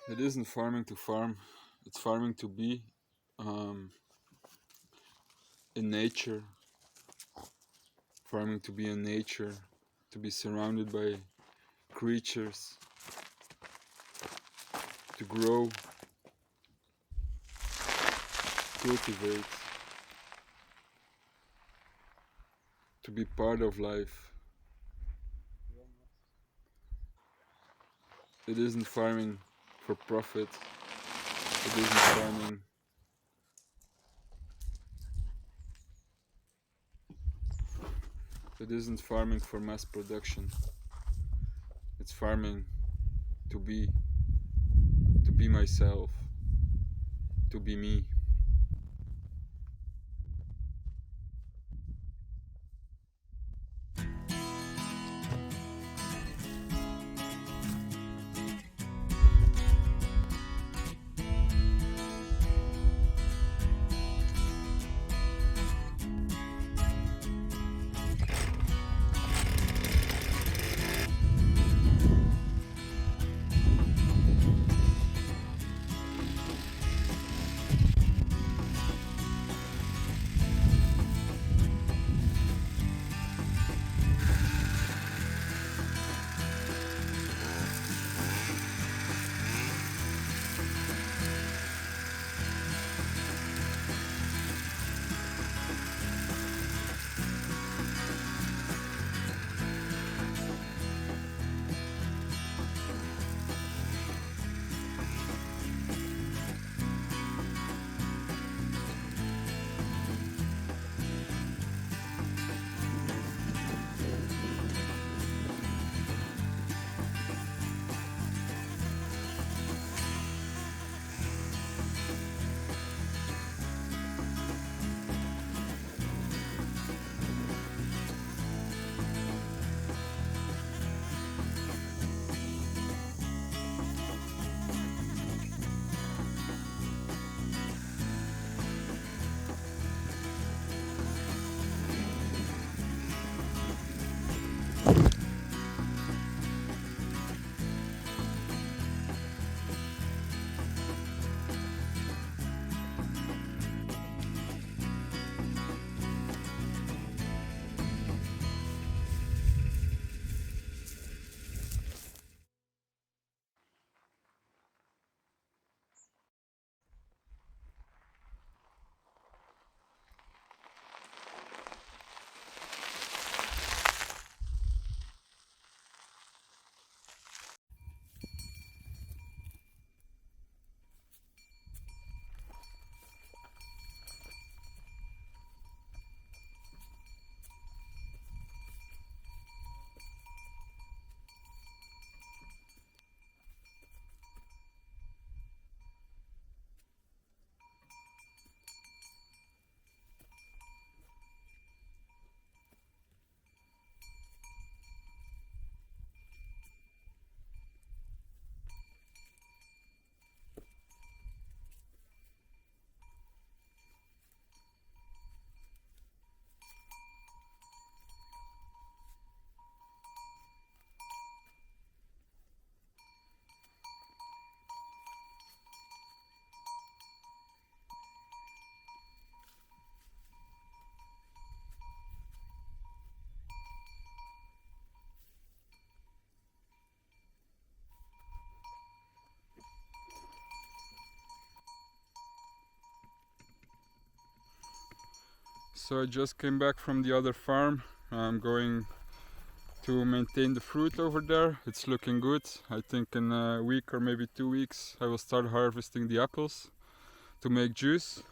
It isn't farming to farm, it's farming to be in nature, farming to be in nature, to be surrounded by creatures, to grow, cultivate, to be part of life. It isn't farming for profit, it isn't farming for mass production. It's farming to be myself, to be me. So I just came back from the other farm. I'm going to maintain the fruit over there. It's looking good. I think in a week or maybe 2 weeks I will start harvesting the apples to make juice.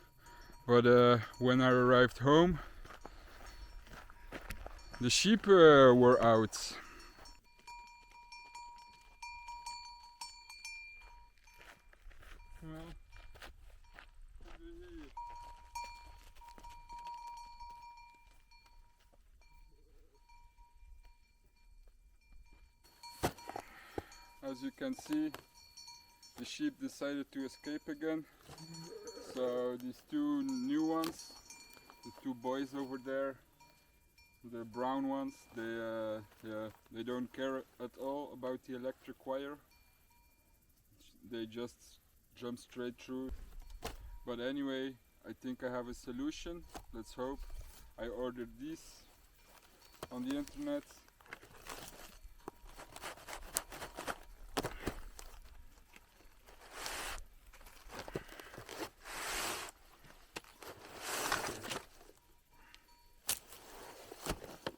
But when I arrived home, the sheep were out. Well, as you can see, the sheep decided to escape again. So these two new ones, the two boys over there, the brown ones, they don't care at all about the electric wire. they just jump straight through. But anyway, I think I have a solution. Let's hope. I ordered these on the internet.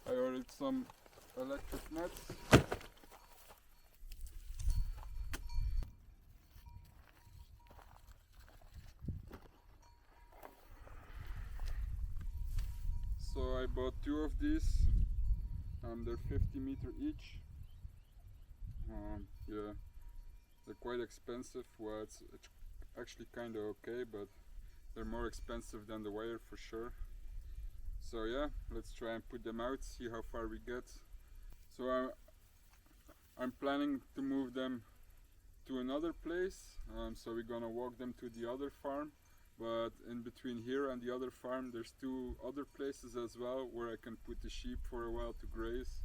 I ordered some electric nets. So I bought 2 of these. They're 50 meters each. Yeah, they're quite expensive. Well, it's actually kind of okay, but they're more expensive than the wire for sure. So yeah, let's try and put them out, see how far we get. So I'm planning to move them to another place. So we're gonna walk them to the other farm. But in between here and the other farm, there's 2 other places as well where I can put the sheep for a while to graze.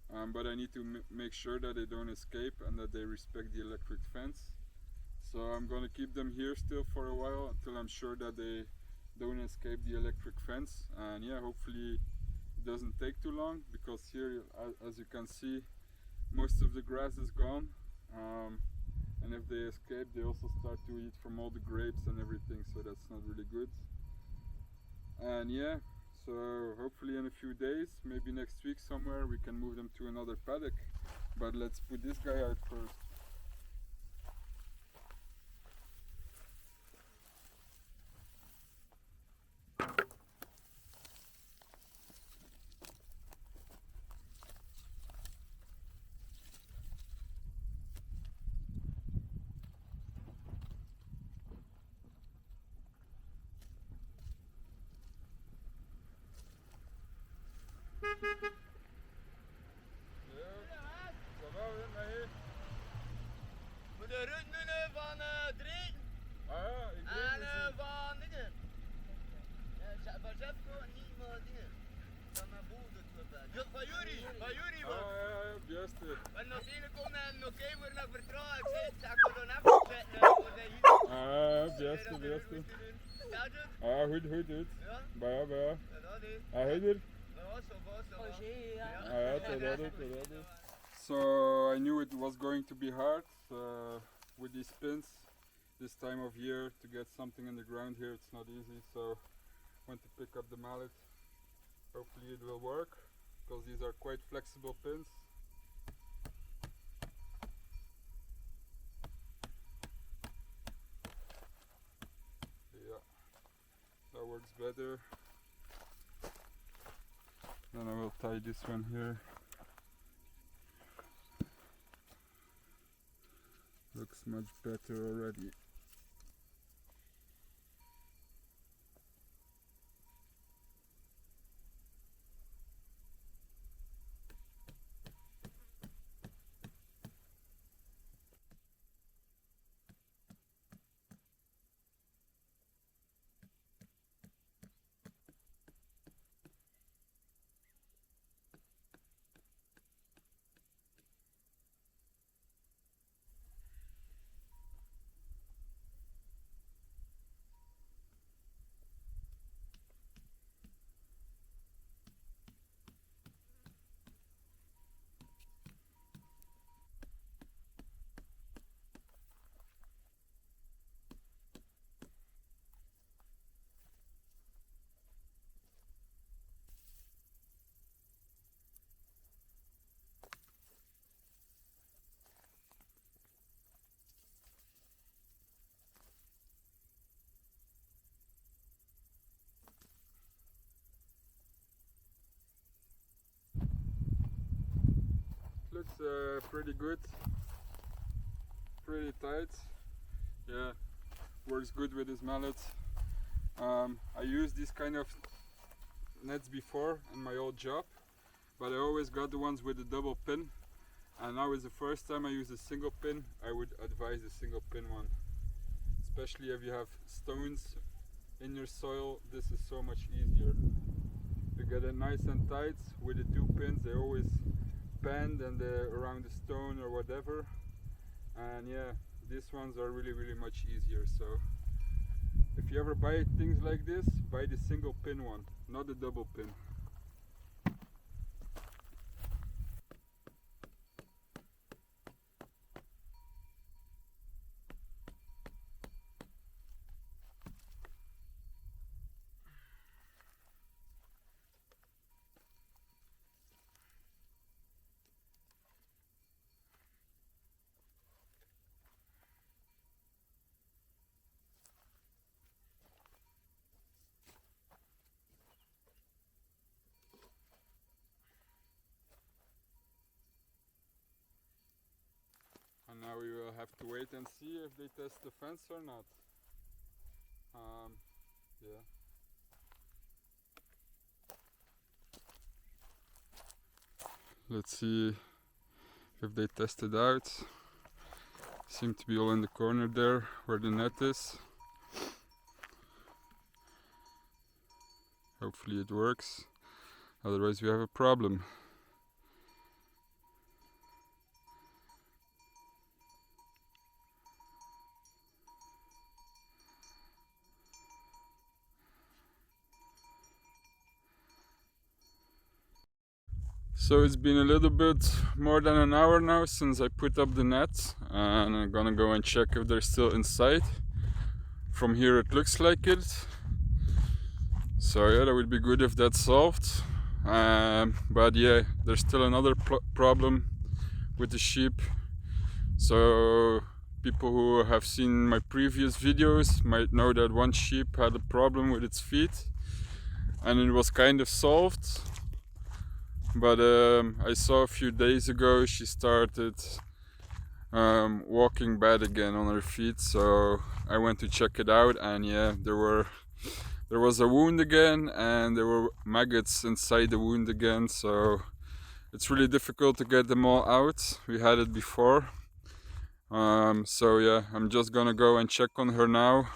But I need to make sure that they don't escape and that they respect the electric fence. So I'm gonna keep them here still for a while until I'm sure that they don't escape the electric fence. And yeah, hopefully it doesn't take too long, because here, as you can see, most of the grass is gone. And if they escape, they also start to eat from all the grapes and everything, so that's not really good. And yeah, so hopefully in a few days, maybe next week somewhere, we can move them to another paddock. But let's put this guy out first. Voor de runderen van Dreten en van dingen. Van Zepco en niet maar dingen. Van mijn boezenclub. Van Jury man. Juist. Maar nog één komt en nog één wordt nog vertrouwen. Ik zei, dat kan dan even zetten. Juist. Goed. Ja? Baia. Ja, dat is. Heider. Ja, zo was. So I knew it was going to be hard with these pins this time of year. To get something in the ground here, it's not easy, so I went to pick up the mallet. Hopefully it will work, because these are quite flexible pins. Yeah, that works better. Then I will tie this one here. Looks much better already. Looks pretty good, pretty tight. Yeah, works good with this mallet. I used these kind of nets before in my old job, but I always got the ones with the double pin, and now is the first time I use a single pin. I would advise the single pin one, especially if you have stones in your soil. This is so much easier. You get it nice and tight with the 2 pins. They always bend and around the stone or whatever, and yeah, these ones are really much easier. So if you ever buy things like this, buy the single pin one, not the double pin. And now we will have to wait and see if they test the fence or not. Yeah. Let's see if they test it out. Seem to be all in the corner there where the net is. Hopefully it works. Otherwise we have a problem. So it's been a little bit more than an hour now since I put up the net, and I'm gonna go and check if they're still inside. From here it looks like it. So yeah, that would be good if that's solved. But yeah, there's still another problem with the sheep. So people who have seen my previous videos might know that one sheep had a problem with its feet, and it was kind of solved. But I saw a few days ago she started walking bad again on her feet, so I went to check it out, and yeah, there was a wound again, and there were maggots inside the wound again, so it's really difficult to get them all out. We had it before. So yeah, I'm just gonna go and check on her now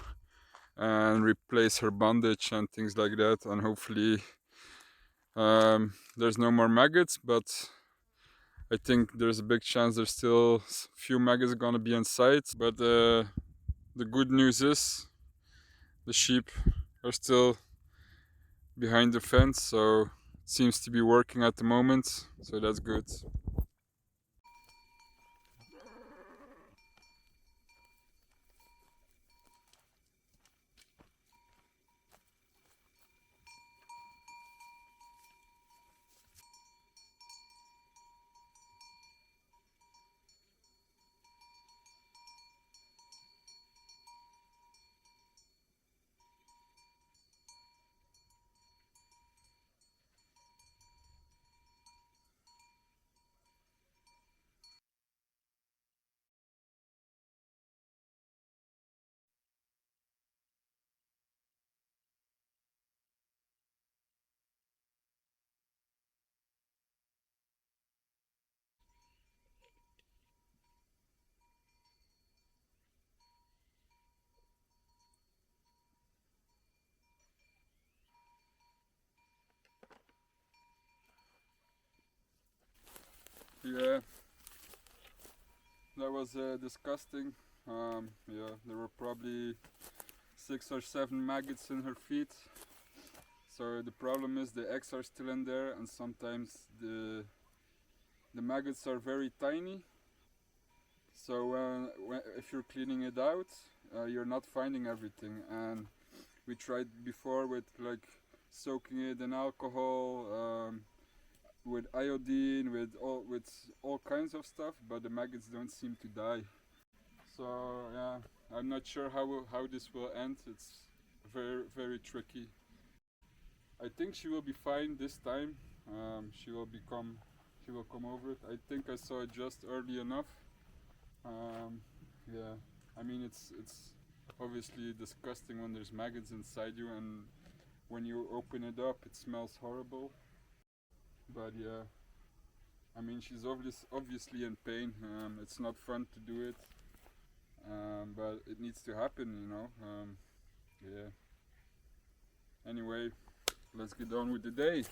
and replace her bandage and things like that, and hopefully there's no more maggots, but I think there's a big chance there's still a few maggots gonna be inside. But the good news is the sheep are still behind the fence, so it seems to be working at the moment, so that's good. Yeah, that was disgusting. Yeah, there were probably 6 or 7 maggots in her feet. So the problem is the eggs are still in there, and sometimes the maggots are very tiny. So if you're cleaning it out, you're not finding everything. And we tried before with like soaking it in alcohol, with iodine, with all kinds of stuff, but the maggots don't seem to die. So yeah, I'm not sure how this will end. It's very tricky. I think she will be fine this time. She will come over it. I think I saw it just early enough. Yeah, I mean it's obviously disgusting when there's maggots inside you, and when you open it up it smells horrible. But yeah, I mean she's obviously in pain. It's not fun to do it, but it needs to happen, you know. Yeah. Anyway, let's get on with the day.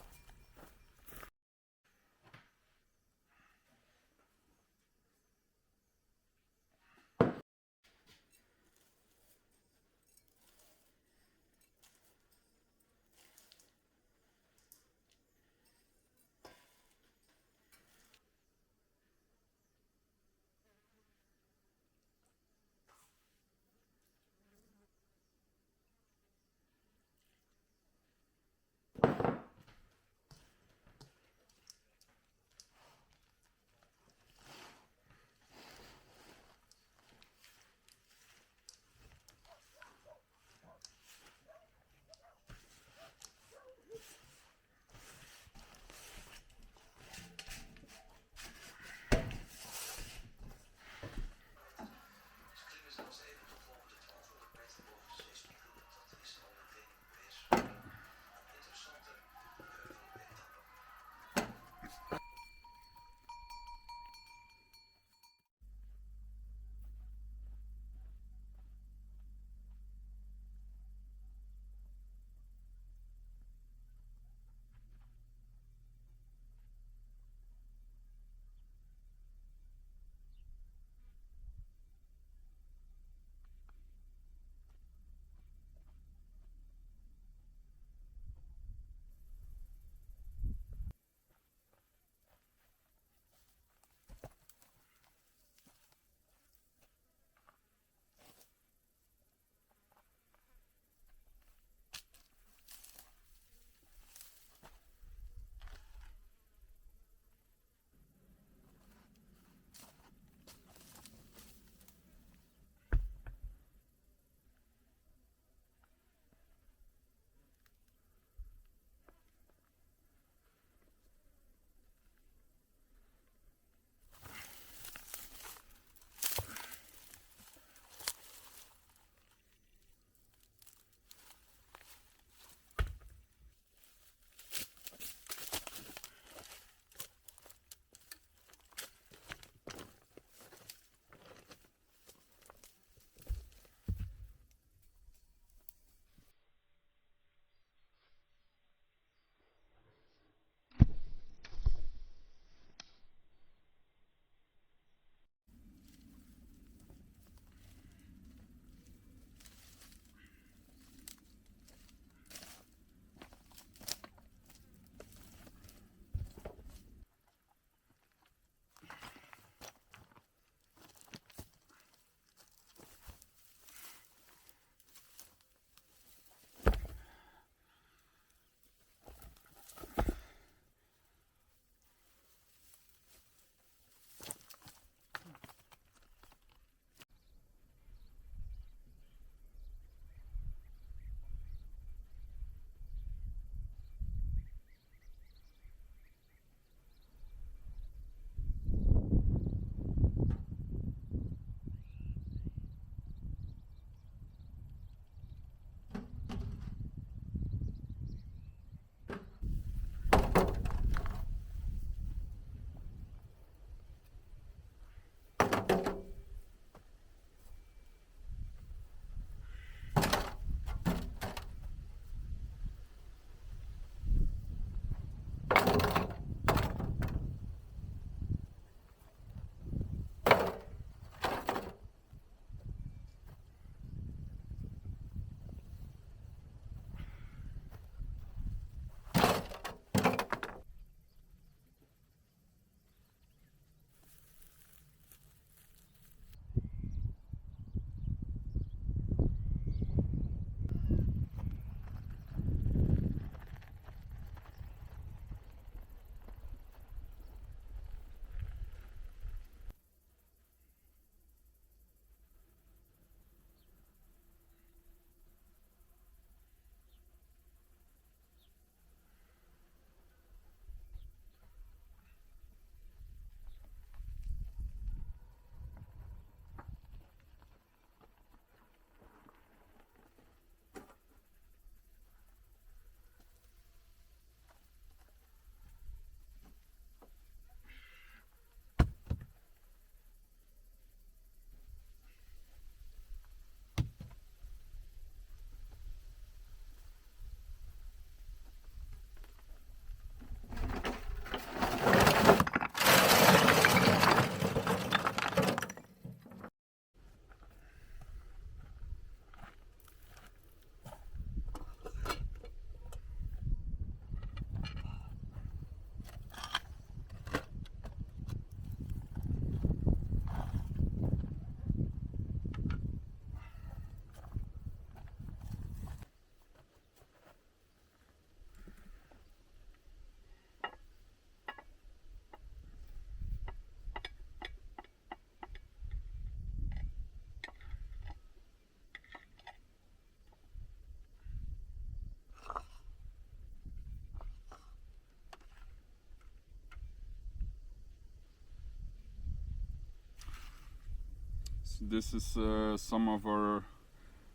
This is some of our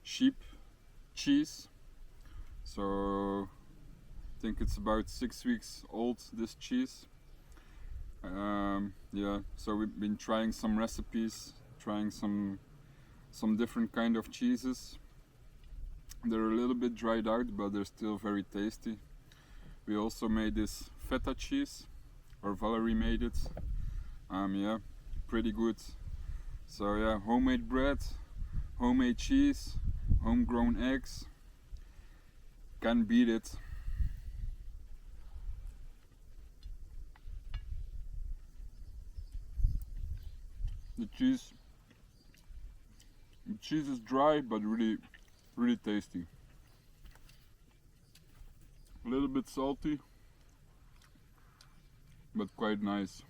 sheep cheese. So I think it's about 6 weeks old, this cheese. Yeah, so we've been trying some recipes, trying some different kind of cheeses. They're a little bit dried out, but they're still very tasty. We also made this feta cheese, or Valerie made it. Yeah, pretty good. So yeah, homemade bread, homemade cheese, homegrown eggs. Can't beat it. The cheese is dry but really tasty. A little bit salty, but quite nice.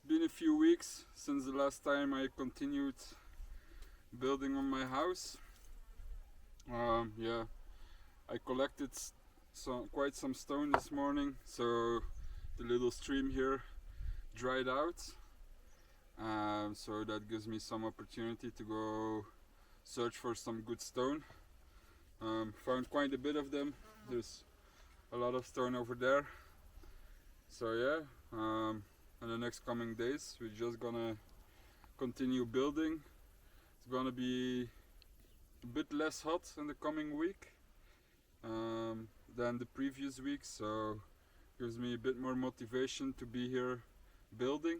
It's been a few weeks since the last time I continued building on my house. Yeah, I collected quite some stone this morning, so the little stream here dried out. So that gives me some opportunity to go search for some good stone. Found quite a bit of them. There's a lot of stone over there. So yeah, in the next coming days we're just gonna continue building. It's gonna be a bit less hot in the coming week than the previous week, so gives me a bit more motivation to be here building.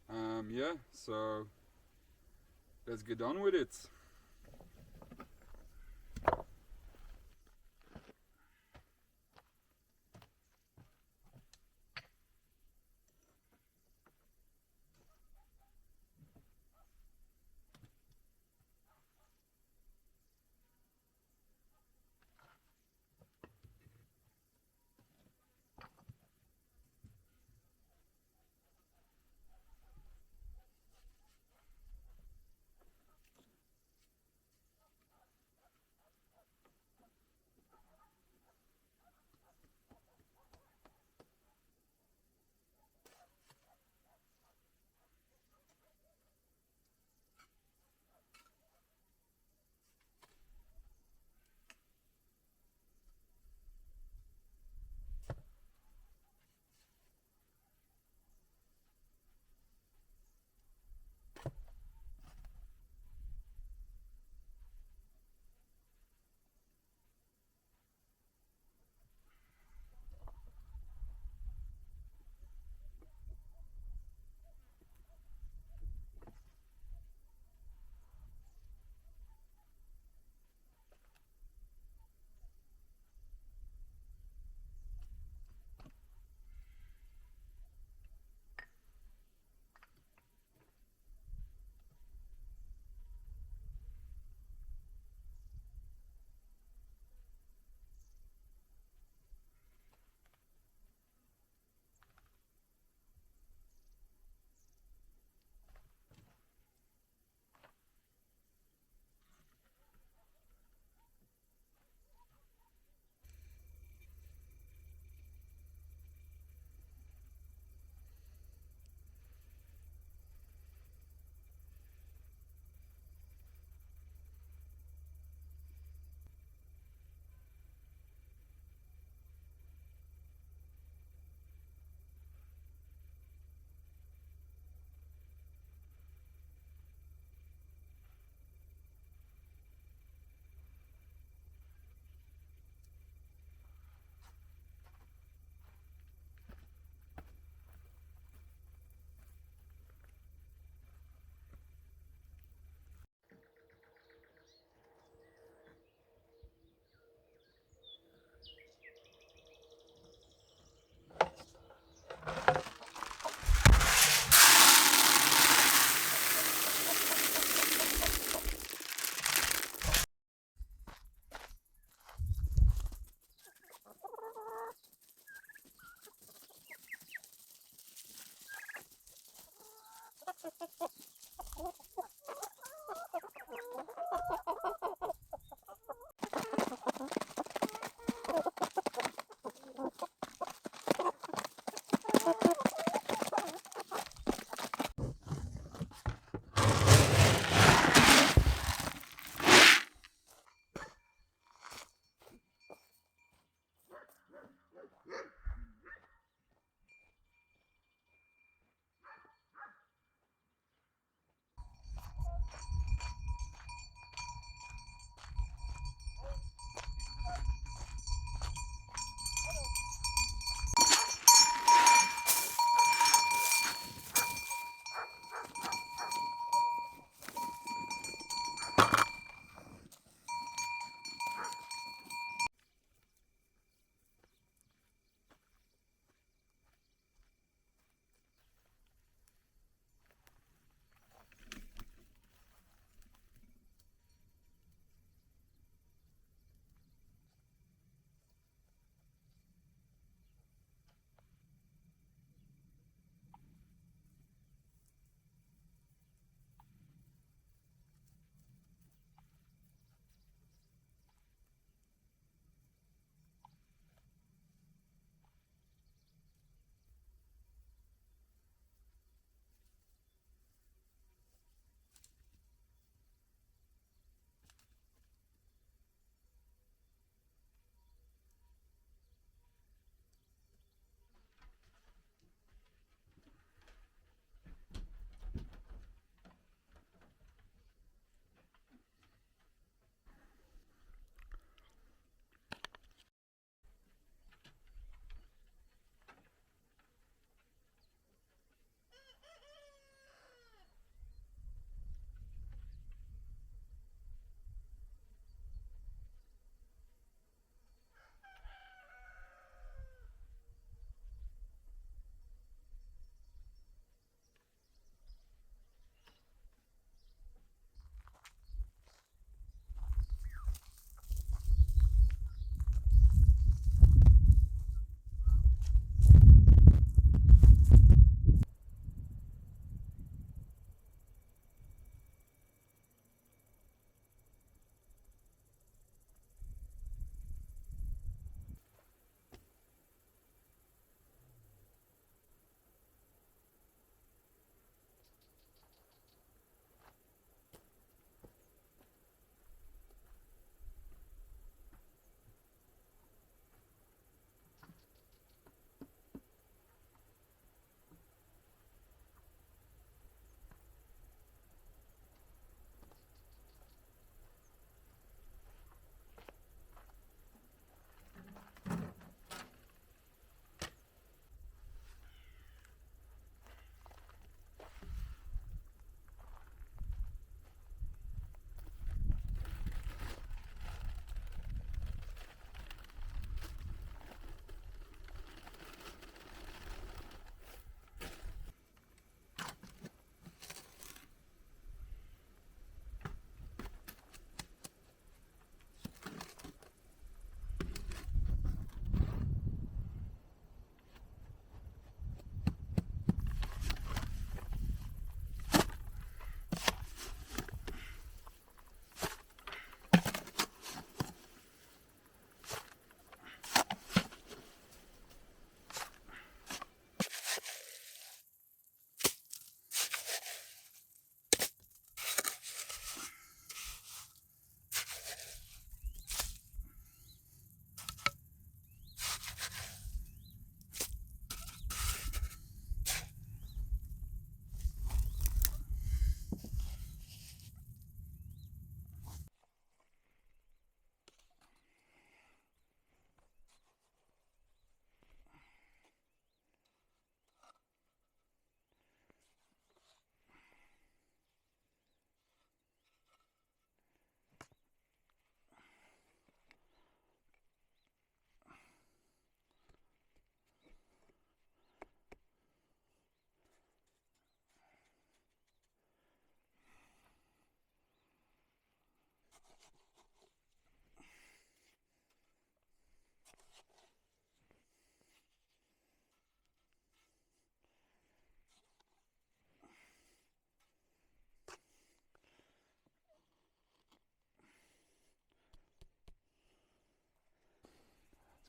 Yeah, so let's get on with it.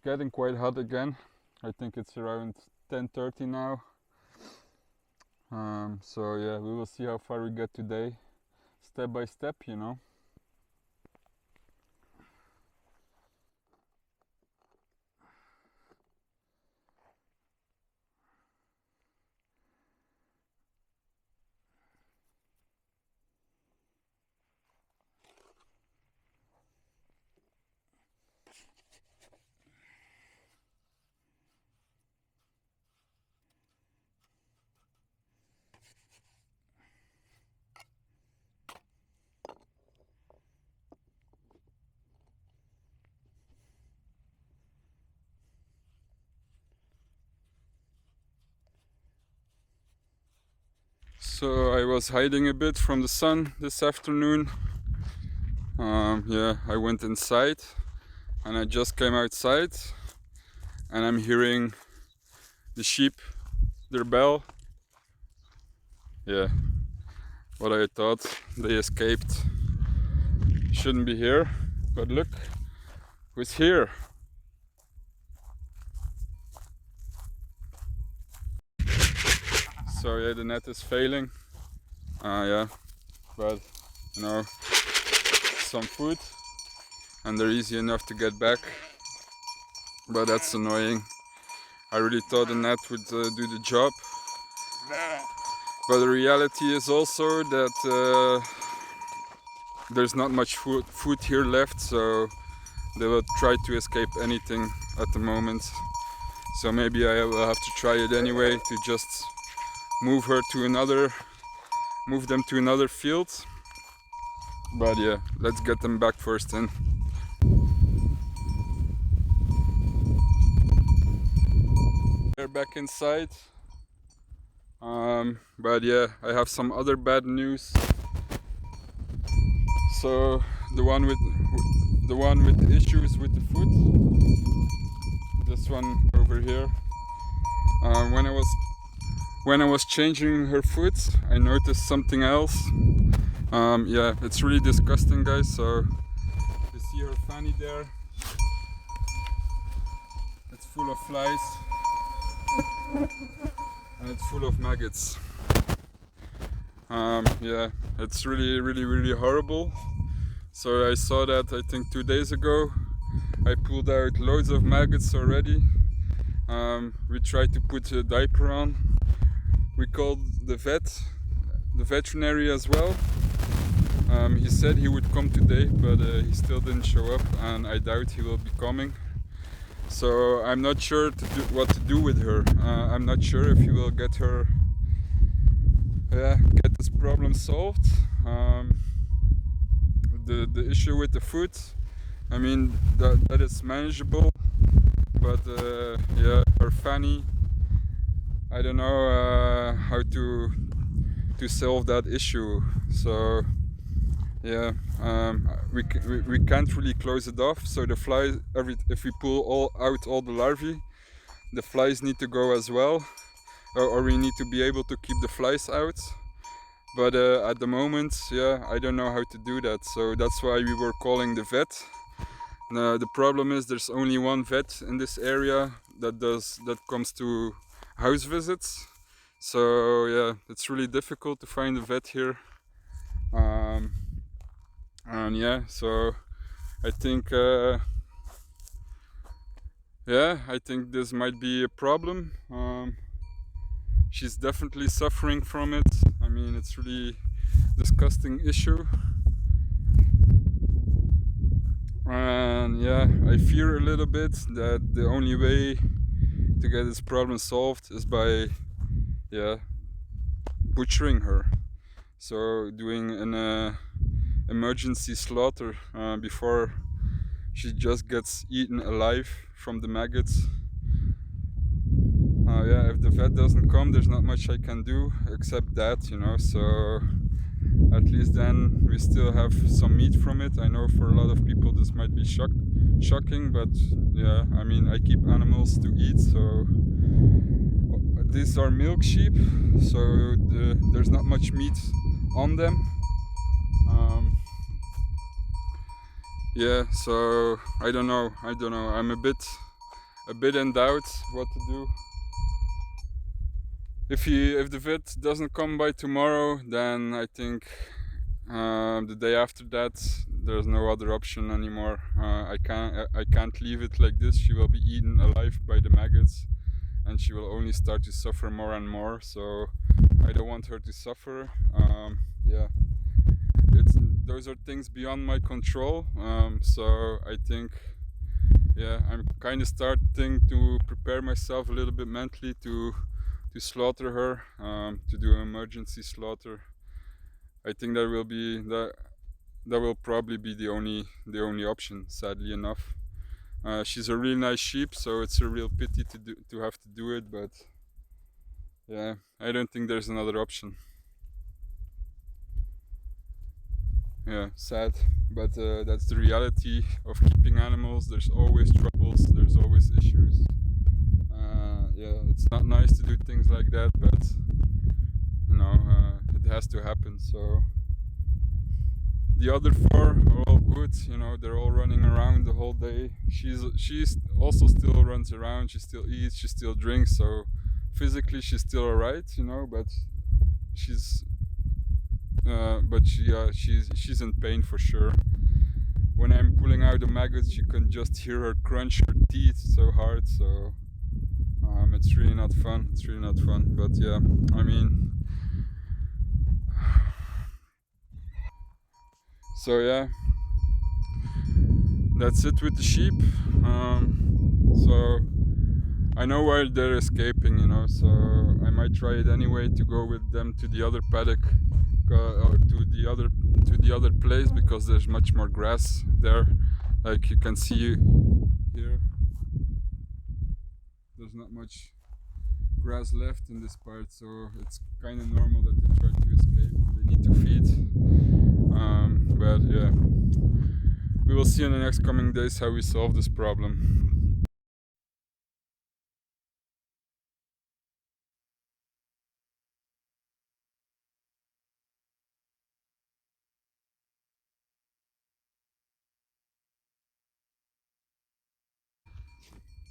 getting quite hot again. I think it's around 10:30 now. So yeah, we will see how far we get today, step by step, you know. So I was hiding a bit from the sun this afternoon. Yeah, I went inside and I just came outside and I'm hearing the sheep, their bell. Yeah, what I thought, they escaped. Shouldn't be here, but look who's here. So yeah, the net is failing. Yeah, but you know, some food and they're easy enough to get back, but that's annoying. I really thought the net would do the job, but the reality is also that there's not much food here left, so they will try to escape anything at the moment. So maybe I will have to try it anyway to just move them to another field. But yeah, let's get them back first in. They're back inside. But yeah, I have some other bad news. So the one with issues with the foot, this one over here. When I was changing her foot, I noticed something else. Yeah, it's really disgusting, guys. So you see her fanny there. It's full of flies and it's full of maggots. Yeah, it's really horrible. So I saw that, I think 2 days ago. I pulled out loads of maggots already. We tried to put a diaper on. We called the veterinary as well. He said he would come today, but he still didn't show up, and I doubt he will be coming. So I'm not sure what to do with her. I'm not sure if he will get this problem solved. The issue with the foot, I mean, that is manageable, but yeah, her fanny, I don't know how to solve that issue. So yeah, we can't really close it off. So the flies, if we pull out all the larvae, the flies need to go as well, or we need to be able to keep the flies out. But at the moment, yeah, I don't know how to do that. So that's why we were calling the vet. The problem is there's only one vet in this area that comes to house visits. So yeah, it's really difficult to find a vet here. And yeah, so I think I think this might be a problem. She's definitely suffering from it. I mean, it's really disgusting issue. And yeah, I fear a little bit that the only way to get this problem solved is by butchering her. So doing an emergency slaughter before she just gets eaten alive from the maggots. Yeah, if the vet doesn't come, there's not much I can do except that, you know. So at least then we still have some meat from it. I know for a lot of people this might be shocking, but yeah, I mean, I keep animals to eat. So these are milk sheep, so there's not much meat on them. Yeah, so I don't know. I'm a bit a bit in doubt what to do. If the vet doesn't come by tomorrow, then I think the day after that there's no other option anymore. I can't leave it like this. She will be eaten alive by the maggots, and she will only start to suffer more and more. So I don't want her to suffer. Yeah, those are things beyond my control. So I think, yeah, I'm kind of starting to prepare myself a little bit mentally to slaughter her, to do an emergency slaughter. I think that will probably be the only option, sadly enough. She's a really nice sheep, so it's a real pity to have to do it, but yeah, I don't think there's another option. Yeah, sad, but that's the reality of keeping animals. There's always troubles, there's always issues. Yeah, it's not nice to do things like that, but you know, it has to happen. So the other four are all good. You know, they're all running around the whole day. She's also still runs around. She still eats. She still drinks. So physically, she's still alright. You know, but she's she's in pain for sure. When I'm pulling out the maggots, you can just hear her crunch her teeth so hard. So it's really not fun. It's really not fun. But yeah, I mean, so yeah, that's it with the sheep. So I know why they're escaping, you know, so I might try it anyway to go with them to the other paddock, to the other place, because there's much more grass there. Like you can see here, there's not much grass left in this part, so it's kind of normal that they try to escape. They need to feed. But yeah, we will see in the next coming days how we solve this problem.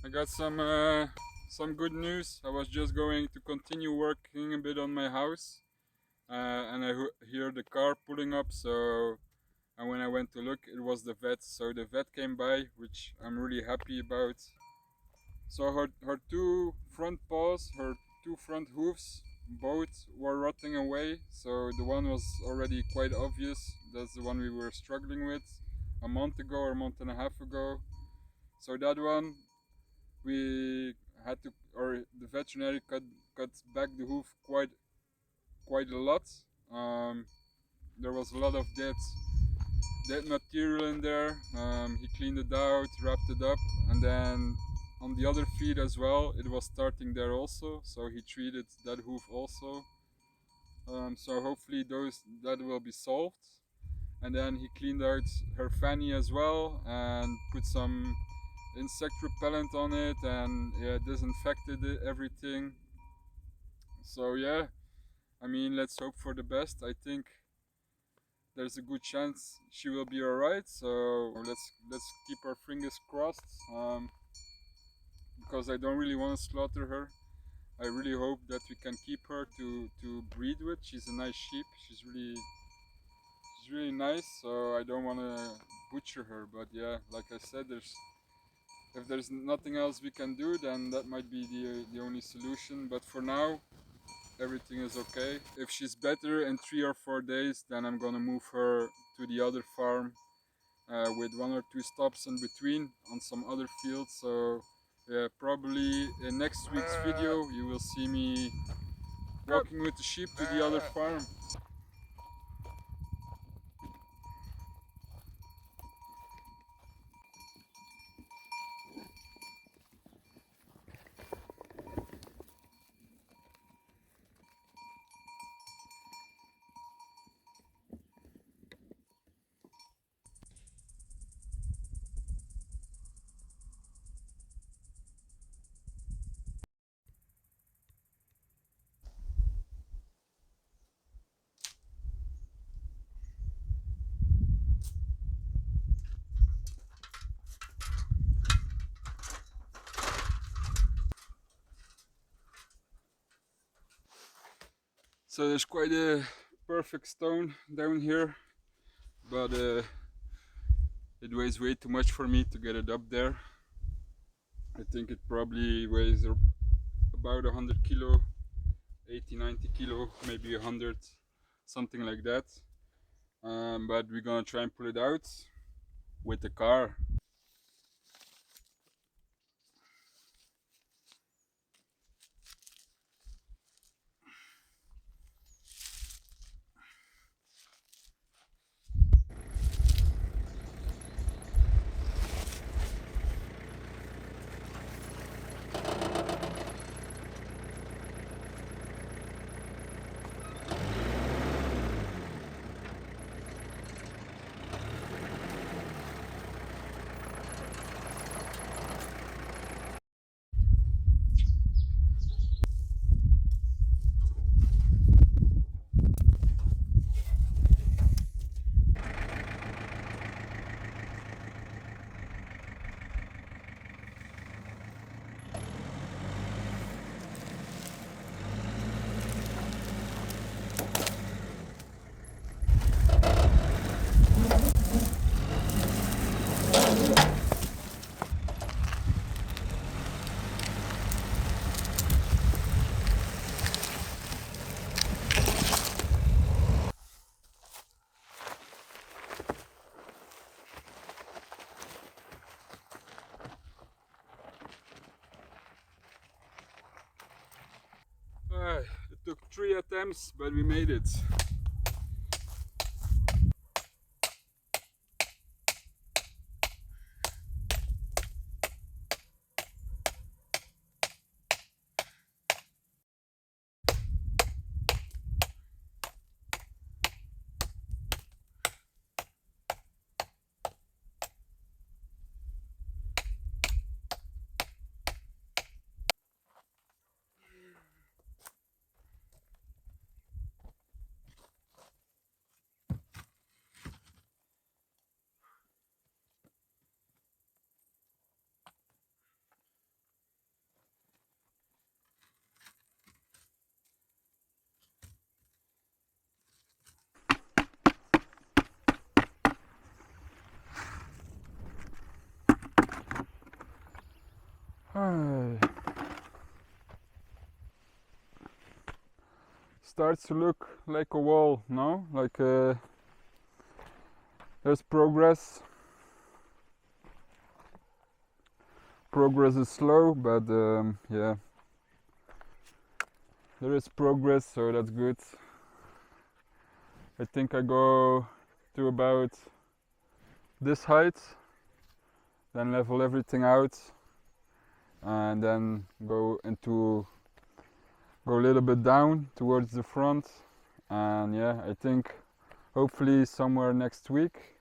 I got some good news. I was just going to continue working a bit on my house, and I hear the car pulling up. So, and when I went to look, it was the vet. So the vet came by, which I'm really happy about. So her two front paws, her two front hooves, both were rotting away. So the one was already quite obvious. That's the one we were struggling with a month ago or a month and a half ago. So that one we had to, or the veterinary cut back the hoof quite a lot. There was a lot of dead material in there. He cleaned it out, wrapped it up, and then on the other feet as well, it was starting there also. So he treated that hoof also. So hopefully that will be solved. And then he cleaned out her fanny as well and put some insect repellent on it, and yeah, disinfected everything. So yeah, I mean, let's hope for the best. I think there's a good chance she will be alright. So let's keep our fingers crossed, because I don't really want to slaughter her. I really hope that we can keep her to breed with. She's a nice sheep. She's really nice. So I don't want to butcher her. But yeah, like I said, if there's nothing else we can do, then that might be the only solution. But for now, everything is okay. If she's better in 3 or 4 days, then I'm gonna move her to the other farm, with 1 or 2 stops in between on some other fields. So yeah, probably in next week's video you will see me walking with the sheep to the other farm. So there's quite a perfect stone down here, but it weighs way too much for me to get it up there. I think it probably weighs about 100 kilo, 80, 90 kilo, maybe 100, something like that. But we're gonna try and pull it out with the car. It took 3 attempts, but we made it. Starts to look like a wall, no? Like there's progress. Progress is slow, but yeah, there is progress, so that's good. I think I go to about this height, then level everything out, and then go a little bit down towards the front. And yeah, I think hopefully somewhere next week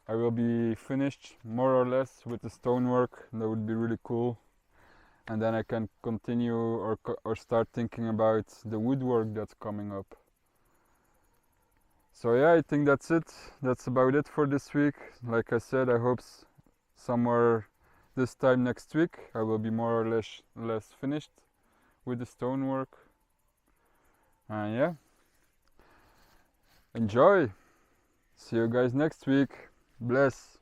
I will be finished more or less with the stonework. That would be really cool, and then I can continue or start thinking about the woodwork that's coming up. So yeah, I think that's it. That's about it for this week. Like I said, I hope somewhere this time next week I will be more or less finished with the stonework. And yeah, enjoy. See you guys next week. Bless.